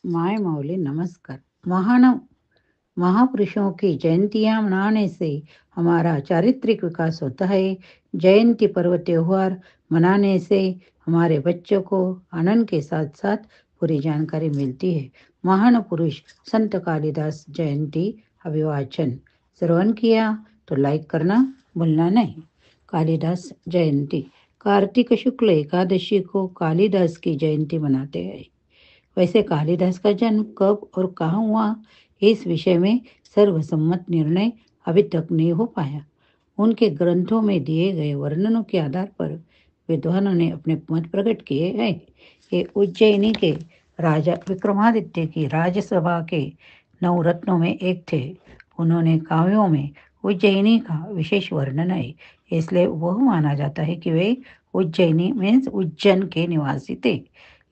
My माऊली नमस्कार। महान महापुरुषों की जयंतियां मनाने से हमारा चारित्रिक विकास होता है। जयंती पर्व त्योहार मनाने से हमारे बच्चों को आनंद के साथ साथ पूरी जानकारी मिलती है। महान पुरुष संत कालिदास जयंती अभिवाचन श्रवण किया तो लाइक करना भूलना नहीं। कालिदास जयंती कार्तिक शुक्ल एकादशी को कालिदास की जयंती मनाते हैं। वैसे कालिदास का जन्म कब और कहाँ हुआ, इस विषय में सर्वसम्मत निर्णय अभी तक नहीं हो पाया। उनके ग्रंथों में दिए गए वर्णनों के आधार पर विद्वानों ने अपने मत प्रकट किए हैं। ये उज्जैनी के राजा विक्रमादित्य की राजसभा के नवरत्नों में एक थे। उन्होंने काव्यों में उज्जैनी का विशेष वर्णन है, इसलिए वह माना जाता है कि वे उज्जैनी मीन्स उज्जैन के निवासी थे।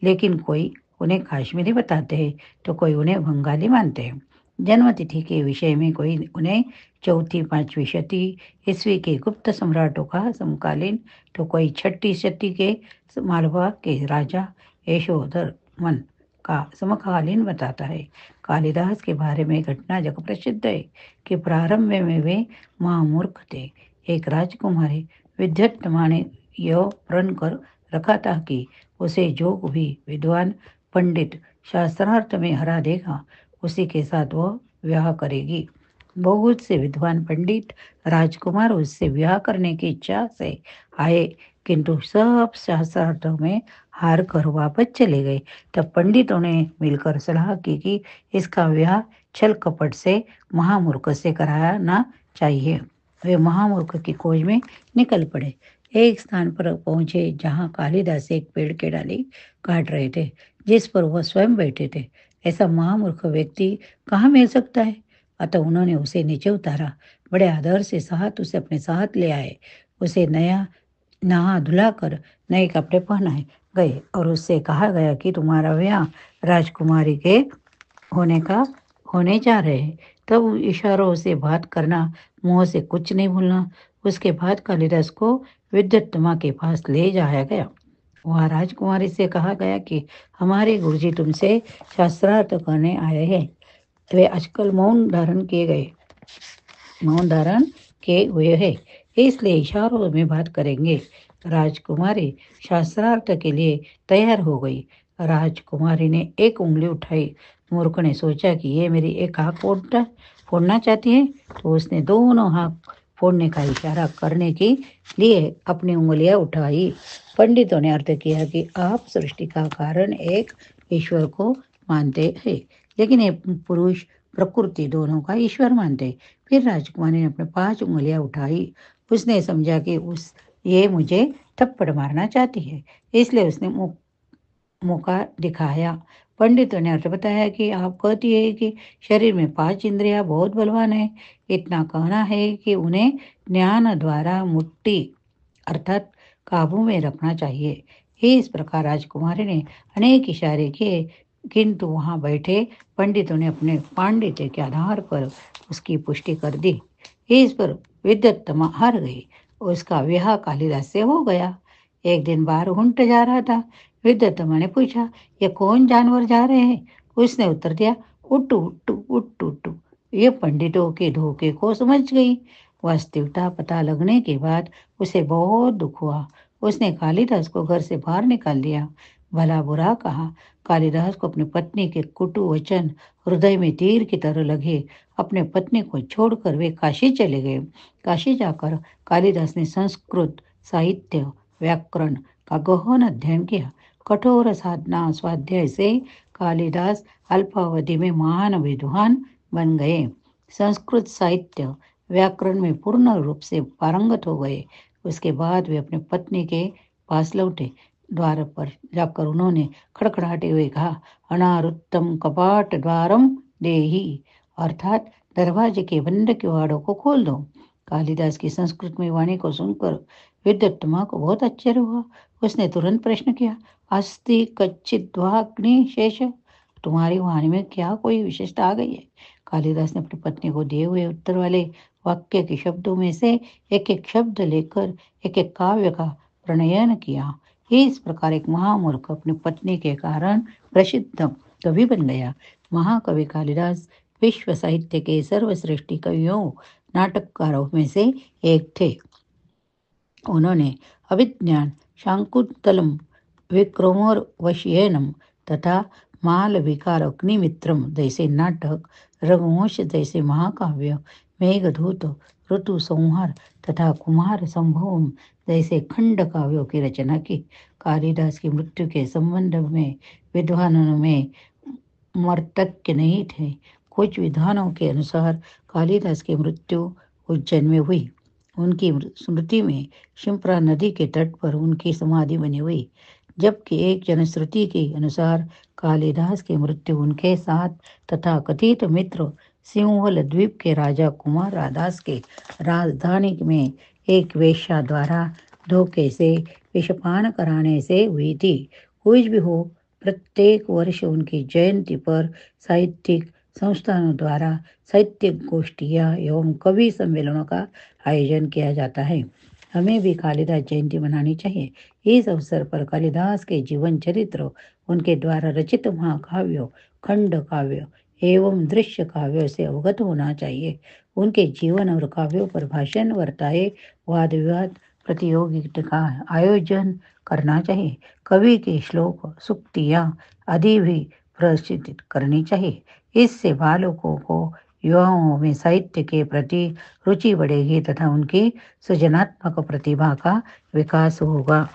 लेकिन कोई उन्हें कश्मीरी बताते हैं तो कोई उन्हें बंगाली मानते हैं। जन्म तिथि के विषय में कोई उन्हें चौथी पांचवी शती ईस्वी के गुप्त सम्राटों का समकालीन तो कोई छठी शती के मालवा के राजा यशोधर्मन का समकालीन बताता है। कालिदास के बारे में घटना जग प्रसिद्ध है कि प्रारंभ में वे महामूर्ख थे। एक राजकुमारी विद्युत्मा ने यह प्रण कर रखा था कि उसे जो भी विद्वान पंडित शास्त्रार्थ में हरा देगा उसी के साथ वह विवाह करेगी। बहुत से विद्वान पंडित राजकुमार उससे विवाह करने की इच्छा से आए, किंतु सब शास्त्रार्थों में हार कर वापस चले गए। तब पंडितों ने मिलकर सलाह की कि इसका विवाह छल कपट से महामूर्ख से कराना चाहिए। वे महामूर्ख की खोज में निकल पड़े। एक स्थान पर पहुंचे जहां कालिदास एक पेड़ के डाली काट रहे थे जिस पर वह स्वयं बैठे थे। ऐसा महामूर्ख व्यक्ति कहाँ मिल सकता है? अतः उन्होंने उसे नीचे उतारा, बड़े आदर से साथ उसे अपने साथ ले आए। उसे नया नहा धुला कर नए कपड़े पहनाए गए और उससे कहा गया कि तुम्हारा विवाह राजकुमारी के होने जा रहे हैं। तब इशारों से बात करना, मुंह से कुछ नहीं भूलना। उसके बाद कालिदास को विद्युत्मा के पास ले जाया गया। वहाँ राजकुमारी से कहा गया कि हमारे गुरुजी तुमसे शास्त्रार्थ करने आए हैं। वे आजकल मौन धारण किए हुए हैं, इसलिए इशारों में बात करेंगे। राजकुमारी शास्त्रार्थ के लिए तैयार हो गई। राजकुमारी ने एक उंगली उठाई। मूर्ख ने सोचा कि ये मेरी एक आँख फोड़ना चाहती है, तो उसने दोनों आँख फोड़ने का इशारा करने के लिए अपनी उंगलियां उठाई। पंडितों ने अर्थ किया कि आप सृष्टि का कारण एक ईश्वर को मानते हैं, लेकिन ये पुरुष प्रकृति दोनों का ईश्वर मानते। फिर राजकुमारी ने अपने 5 उंगलियां उठाई। उसने समझा कि ये मुझे थप्पड़ मारना चाहती है, इसलिए उसने मौका दिखाया। पंडितों ने अर्थ बताया कि आप कहती है कि शरीर में 5 इंद्रियां बहुत बलवान है। इतना कहना है कि उन्हें ज्ञान द्वारा मुट्ठी अर्थात काबू में रखना चाहिए। इस प्रकार राजकुमारी ने अनेक इशारे किए, किंतु वहां बैठे पंडितों ने अपने पांडित्य के आधार पर उसकी पुष्टि कर दी। इस पर विद्युत्तमा हार गई। उसका विवाह कालिदास से हो गया। एक दिन बाहर ऊंट जा रहा था। विद्युत्तमा ने पूछा, ये कौन जानवर जा रहे हैं? उसने उत्तर दिया, उट्टू उट्टू उट्टू उट्टू। ये पंडितों के धोखे को समझ गई। वास्तविकता पता लगने के बाद उसे बहुत दुख हुआ। उसने कालिदास को घर से बाहर निकाल दिया, भला बुरा कहा। कालिदास को अपनी पत्नी के कुटु वचन हृदय में तीर की तरह लगे। अपने पत्नी को छोड़कर वे काशी चले गए। काशी जाकर कालिदास ने संस्कृत साहित्य व्याकरण का गहन अध्ययन किया। कठोर साधना स्वाध्याय से कालिदास अल्पावधि में महान विद्वान बन गए। संस्कृत साहित्य व्याकरण में पूर्ण रूप से पारंगत हो गए। उसके बाद वे अपनी पत्नी के पास लौटे। द्वार पर जाकर उन्होंने खड़खड़ाते हुए कहा, अनारुत्तम कपाट द्वारम देही, अर्थात दरवाजे के बंद किवाड़ों को खोल दो। कालिदास की संस्कृत में वाणी को सुनकर विद्युत्तमा को बहुत आश्चर्य हुआ। उसने तुरंत प्रश्न किया, अस्ति कच्चिद्वाग्नि शेष, तुम्हारी वाणी में क्या कोई विशेषता आ गई है? कालिदास ने अपनी पत्नी को दिए हुए उत्तर वाले वाक्य के शब्दों में से एक एक शब्द लेकर एक एक काव्य का प्रणयन किया। इस प्रकार एक महामूर्ख अपनी पत्नी के कारण प्रसिद्ध कवि बन गया। महाकवि कालिदास विश्व साहित्य के सर्वश्रेष्ठ कवियों नाटककारों में से एक थे। उन्होंने अभिज्ञान, शाकुंतलम, विक्रमोर्वशीयनम तथा मालविका अग्निमित्रम जैसे नाटक, रघुवंश जैसे महाकाव्य, मेघदूत, ऋतु संहार तथा कुमार संभवम जैसे खंड काव्यों की रचना की। कालिदास की मृत्यु के संबंध में विद्वानों में मर्तक्य नहीं थे। कुछ विद्वानों के अनुसार कालिदास की मृत्यु उज्जैन में हुई। उनकी स्मृति में शिप्रा नदी के तट पर उनकी समाधि बनी हुई, जबकि एक जनश्रुति के अनुसार कालिदास की मृत्यु उनके साथ तथा कथित मित्र सिंहल द्वीप के राजा कुमारदास के राजधानी में एक वेश्या द्वारा धोखे से विषपान कराने से हुई थी। कुछ भी हो, प्रत्येक वर्ष उनकी जयंती पर साहित्यिक संस्थानों द्वारा साहित्यिक गोष्ठियाँ एवं कवि सम्मेलनों का आयोजन किया जाता है। हमें भी कालिदास जयंती मनानी चाहिए। इस अवसर पर कालिदास के जीवन चरित्र, उनके द्वारा रचित महाकाव्यों, खंड काव्य एवं दृश्य काव्यों से अवगत होना चाहिए। उनके जीवन और काव्यों पर भाषण, वार्ताएं, वाद विवाद प्रतियोगिता का आयोजन करना चाहिए। कवि के श्लोक, सूक्तियाँ आदि भी प्रदर्शित करनी चाहिए। इससे बालकों को, युवाओं में साहित्य के प्रति रुचि बढ़ेगी तथा उनकी सृजनात्मक प्रतिभा का विकास होगा।